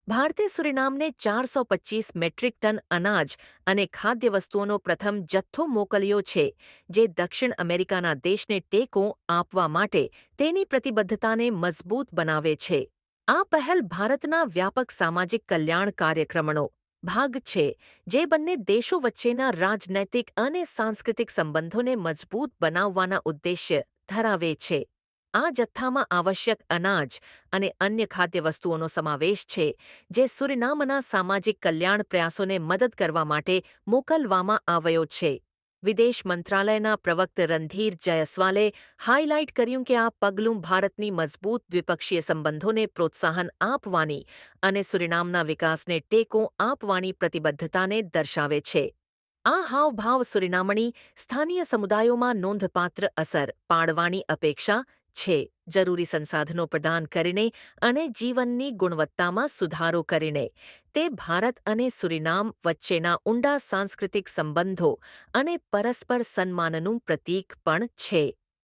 ભારતે સુરિનામને 425 metric ton અનાજ અને ખાદ્ય વસ્તુઓનો પ્રથમ જથ્થો મોકલ્યો છે, જે દક્ષિણ અમેરિકાના દેશને ટેકો આપવા માટે તેની પ્રતિબદ્ધતાને મજબૂત બનાવે છે. આ પહેલ ભારતના વ્યાપક સામાજિક કલ્યાણ કાર્યક્રમનો ભાગ છે, જે બંને દેશો વચ્ચેના રાજનૈતિક અને સાંસ્કૃતિક સંબંધોને મજબૂત બનાવવાના ઉદ્દેશ્ય ધરાવે છે. આ જથ્થામાં આવશ્યક અનાજ અને અન્ય ખાદ્ય વસ્તુઓનો સમાવેશ છે, જે સુરિનામના સામાજિક કલ્યાણ પ્રયાસોને મદદ કરવા માટે મોકલવામાં આવ્યો છે. વિદેશ મંત્રાલયના પ્રવક્તા રણધીર જયસ્વાલે હાઇલાઇટ કર્યું કે આ પગલું ભારતની મજબૂત દ્વિપક્ષીય સંબંધોને પ્રોત્સાહન આપવાની અને સુરિનામના વિકાસને ટેકો આપવાની પ્રતિબદ્ધતાને દર્શાવે છે. આ હાવભાવ સુરિનામણી સ્થાનીય સમુદાયોમાં નોંધપાત્ર અસર પાડવાની અપેક્ષા છે, જરૂરી સંસાધનો પ્રદાન કરીને અને જીવનની ગુણવત્તામાં સુધારો કરીને. તે ભારત અને સુરિનામ વચ્ચેના ઊંડા સાંસ્કૃતિક સંબંધો અને પરસ્પર સન્માનનું પ્રતીક પણ છે.